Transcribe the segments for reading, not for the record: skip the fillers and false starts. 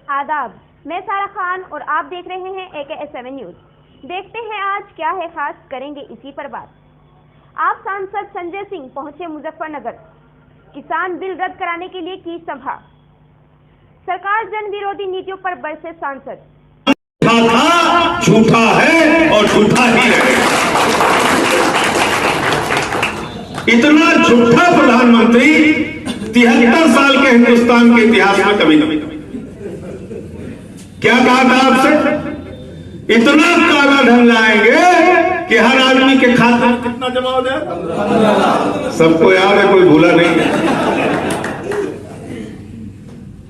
आदाब, मैं सारा खान और आप देख रहे हैं AKS7 न्यूज। देखते हैं आज क्या है खास, करेंगे इसी पर बात। आप सांसद संजय सिंह पहुंचे मुजफ्फरनगर, किसान बिल रद्द कराने के लिए की सभा। सरकार जन विरोधी नीतियों पर बरसे सांसद। झूठा है और झूठा ही है। इतना झूठा प्रधानमंत्री 73 साल के हिंदुस्तान के इतिहास में कभी नहीं। क्या कहा था आपसे? इतना काला धन लाएंगे कि हर आदमी के खाते में कितना जमा हो जाए। सबको याद है, कोई भूला नहीं है।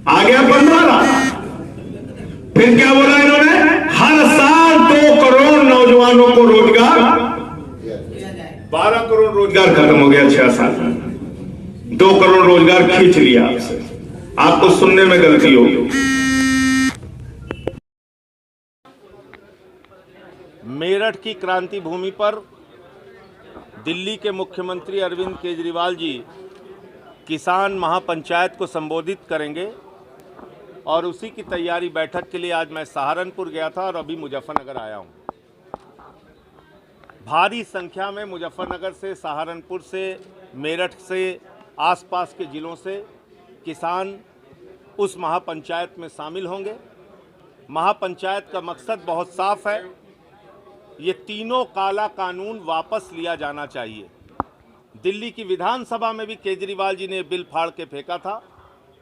आ गया 15। फिर क्या बोला इन्होंने? हर साल 2 करोड़ नौजवानों को रोजगार, 12 करोड़ रोजगार खत्म हो गया 6 साल में। 2 करोड़ रोजगार खींच लिया आपसे। आपको सुनने में गलती होगी। मेरठ की क्रांति भूमि पर दिल्ली के मुख्यमंत्री अरविंद केजरीवाल जी किसान महापंचायत को संबोधित करेंगे और उसी की तैयारी बैठक के लिए आज मैं सहारनपुर गया था और अभी मुजफ्फरनगर आया हूं। भारी संख्या में मुजफ्फरनगर से, सहारनपुर से, मेरठ से, आसपास के ज़िलों से किसान उस महापंचायत में शामिल होंगे। महापंचायत का मकसद बहुत साफ है, ये तीनों काला कानून वापस लिया जाना चाहिए। दिल्ली की विधानसभा में भी केजरीवाल जी ने बिल फाड़ के फेंका था।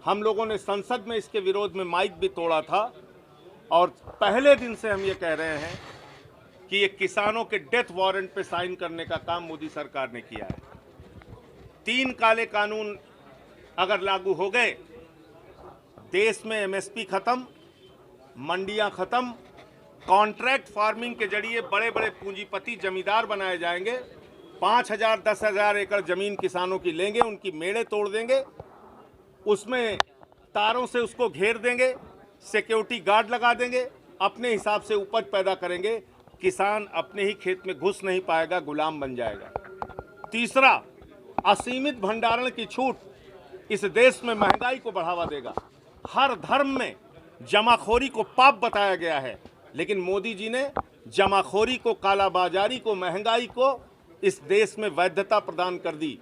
हम लोगों ने संसद में इसके विरोध में माइक भी तोड़ा था और पहले दिन से हम ये कह रहे हैं कि ये किसानों के डेथ वारंट पे साइन करने का काम मोदी सरकार ने किया है। 3 काले कानून अगर लागू हो गए, देश में MSP खत्म, मंडियां खत्म, कॉन्ट्रैक्ट फार्मिंग के जरिए बड़े बड़े पूंजीपति जमींदार बनाए जाएंगे। 5,000 10,000 एकड़ जमीन किसानों की लेंगे, उनकी मेड़े तोड़ देंगे, उसमें तारों से उसको घेर देंगे, सिक्योरिटी गार्ड लगा देंगे, अपने हिसाब से उपज पैदा करेंगे। किसान अपने ही खेत में घुस नहीं पाएगा, गुलाम बन जाएगा। तीसरा, असीमित भंडारण की छूट इस देश में महंगाई को बढ़ावा देगा। हर धर्म में जमाखोरी को पाप बताया गया है, लेकिन मोदी जी ने जमाखोरी को, कालाबाजारी को, महंगाई को इस देश में वैधता प्रदान कर दी।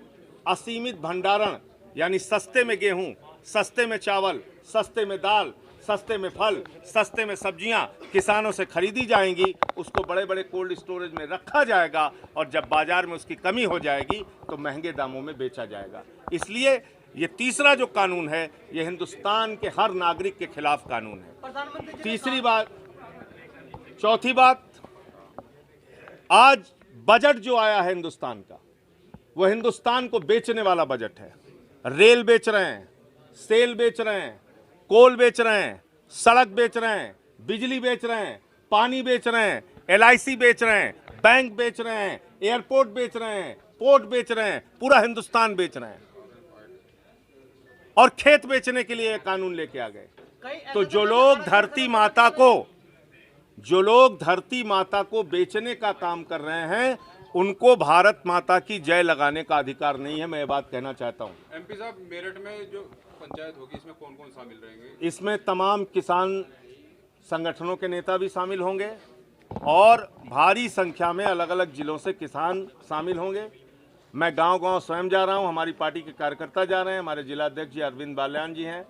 असीमित भंडारण यानी सस्ते में गेहूं, सस्ते में चावल, सस्ते में दाल, सस्ते में फल, सस्ते में सब्जियां किसानों से खरीदी जाएंगी, उसको बड़े बड़े कोल्ड स्टोरेज में रखा जाएगा और जब बाजार में उसकी कमी हो जाएगी तो महंगे दामों में बेचा जाएगा। इसलिए ये तीसरा जो कानून है, ये हिंदुस्तान के हर नागरिक के खिलाफ कानून है। तीसरी बात, चौथी बात, आज बजट जो आया है हिंदुस्तान का, वो हिंदुस्तान को बेचने वाला बजट है। रेल बेच रहे हैं, सेल बेच रहे हैं, कोल बेच रहे हैं, सड़क बेच रहे हैं, बिजली बेच रहे हैं, पानी बेच रहे हैं, LIC बेच रहे हैं, बैंक बेच रहे हैं, एयरपोर्ट बेच रहे हैं, पोर्ट बेच रहे हैं, पूरा हिंदुस्तान बेच रहे हैं। और खेत बेचने के लिए कानून लेके आ गए। तो जो लोग धरती माता को बेचने का काम कर रहे हैं, उनको भारत माता की जय लगाने का अधिकार नहीं है। मैं ये बात कहना चाहता हूँ। MP साहब, मेरठ में जो पंचायत होगी, इसमें कौन कौन शामिल रहेंगे? इसमें तमाम किसान संगठनों के नेता भी शामिल होंगे और भारी संख्या में अलग अलग जिलों से किसान शामिल होंगे। मैं गांव-गांव स्वयं जा रहा हूं, हमारी पार्टी के कार्यकर्ता जा रहे हैं, हमारे जिला अध्यक्ष जी अरविंद बाल्यान जी हैं,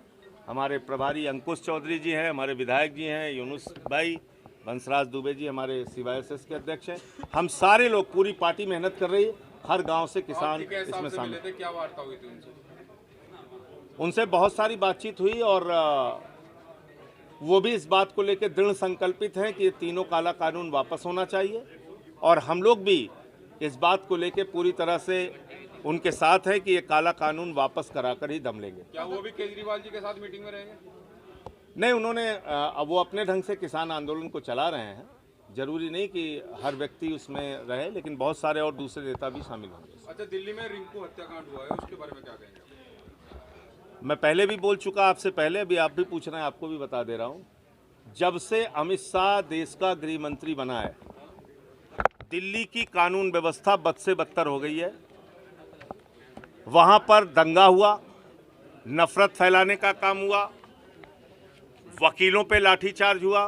हमारे प्रभारी अंकुश चौधरी जी हैं, हमारे विधायक जी हैं यूनुस भाई, बंसराज दुबे जी हमारे CYSS के अध्यक्ष हैं। हम सारे लोग, पूरी पार्टी मेहनत कर रही है। हर गांव से किसान इसमें शामिल। क्या वार्ता हुई थी उनसे? बहुत सारी बातचीत हुई और वो भी इस बात को लेकर दृढ़ संकल्पित हैं कि ये तीनों काला कानून वापस होना चाहिए और हम लोग भी इस बात को लेकर पूरी तरह से उनके साथ है कि ये काला कानून वापस कराकर ही दम लेंगे। क्या वो भी केजरीवाल जी के साथ मीटिंग में रहेंगे? नहीं, उन्होंने वो अपने ढंग से किसान आंदोलन को चला रहे हैं। जरूरी नहीं कि हर व्यक्ति उसमें रहे, लेकिन बहुत सारे और दूसरे नेता भी शामिल होंगे। अच्छा, दिल्ली में रिंकू हत्याकांड हुआ है, उसके बारे में क्या कहेंगे? मैं पहले भी बोल चुका आपसे पहले, अभी आप भी पूछ रहे हैं, आपको भी बता दे रहा हूं। जब से अमित शाह देश का गृह मंत्री बना है, दिल्ली की कानून व्यवस्था बद से बदतर हो गई है। वहां पर दंगा हुआ, नफरत फैलाने का काम हुआ, वकीलों पे लाठीचार्ज हुआ,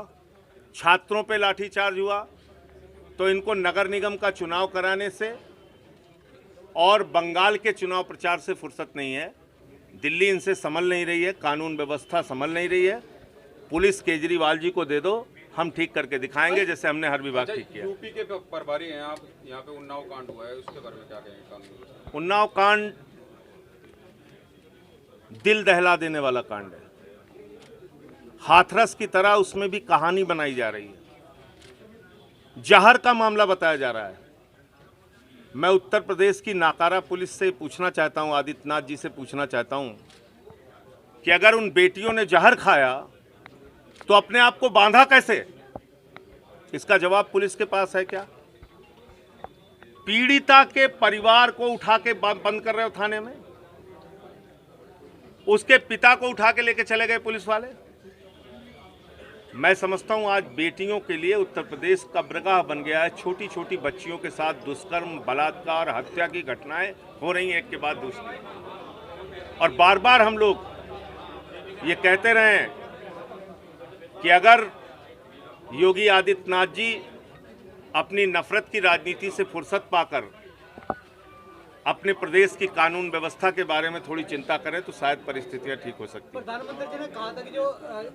छात्रों पे लाठीचार्ज हुआ, तो इनको नगर निगम का चुनाव कराने से और बंगाल के चुनाव प्रचार से फुर्सत नहीं है। दिल्ली इनसे संभल नहीं रही है, कानून व्यवस्था संभल नहीं रही है। पुलिस केजरीवाल जी को दे दो, हम ठीक करके दिखाएंगे, जैसे हमने हर विभाग ठीक किया। यूपी के प्रभारी हैं आप, यहाँ पे उन्नाव कांड हुआ है, उसके बारे में क्या कहेंगे? उन्नाव कांड दिल दहला देने वाला कांड है। हाथरस की तरह उसमें भी कहानी बनाई जा रही है, जहर का मामला बताया जा रहा है। मैं उत्तर प्रदेश की नाकारा पुलिस से पूछना चाहता हूं, आदित्यनाथ जी से पूछना चाहता हूं कि अगर उन बेटियों ने जहर खाया तो अपने आप को बांधा कैसे? इसका जवाब पुलिस के पास है क्या? पीड़िता के परिवार को उठा के बंद कर रहे हो थाने में, उसके पिता को उठा के लेके चले गए पुलिस वाले। मैं समझता हूं आज बेटियों के लिए उत्तर प्रदेश कब्रगाह बन गया है। छोटी छोटी बच्चियों के साथ दुष्कर्म, बलात्कार, हत्या की घटनाएं हो रही हैं एक के बाद दूसरी। और बार बार हम लोग ये कहते रहे हैं कि अगर योगी आदित्यनाथ जी अपनी नफरत की राजनीति से फुर्सत पाकर अपने प्रदेश की कानून व्यवस्था के बारे में थोड़ी चिंता करें तो शायद परिस्थितियां ठीक हो सकती हैं। प्रधानमंत्री जी ने कहा था कि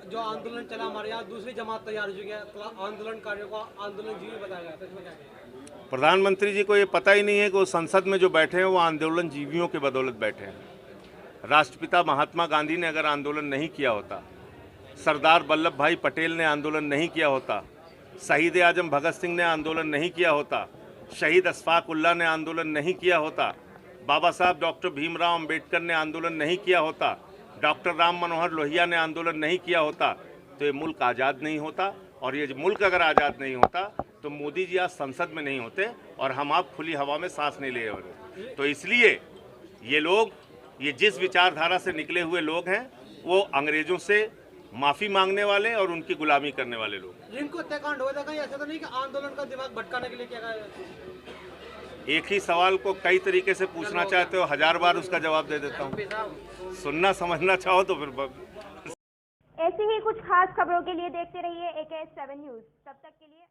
जो आंदोलन चला हमारे यहाँ, दूसरी जमात तैयार हो चुकी है, तो आंदोलनकारियों को आंदोलनजीवी बताया गया था, इसमें क्या कहेंगे? प्रधानमंत्री जी को ये पता ही नहीं है कि वो संसद में जो बैठे हैं वो आंदोलन जीवियों के बदौलत बैठे हैं। राष्ट्रपिता महात्मा गांधी ने अगर आंदोलन नहीं किया होता, सरदार वल्लभ भाई पटेल ने आंदोलन नहीं किया होता, शहीद आजम भगत सिंह ने आंदोलन नहीं किया होता, शहीद अशफाक उल्लाह ने आंदोलन नहीं किया होता, बाबा साहब डॉक्टर भीमराव अंबेडकर ने आंदोलन नहीं किया होता, डॉक्टर राम मनोहर लोहिया ने आंदोलन नहीं किया होता, तो ये मुल्क आज़ाद नहीं होता। और ये मुल्क अगर आज़ाद नहीं होता तो मोदी जी आज संसद में नहीं होते और हम आप खुली हवा में सांस नहीं ले रहे। तो इसलिए ये लोग, ये जिस विचारधारा से निकले हुए लोग हैं, वो अंग्रेजों से माफ़ी मांगने वाले और उनकी गुलामी करने वाले लोग। जिनको हत्याकांड हुआ था, कहीं ऐसा तो नहीं कि आंदोलन का दिमाग भटकाने के लिए क्या गया? एक ही सवाल को कई तरीके से पूछना चाहते हो, 1000 बार उसका जवाब दे देता हूँ। सुनना समझना चाहो तो फिर ऐसी ही कुछ खास खबरों के लिए देखते रहिए AKS 7 न्यूज़। तब तक के लिए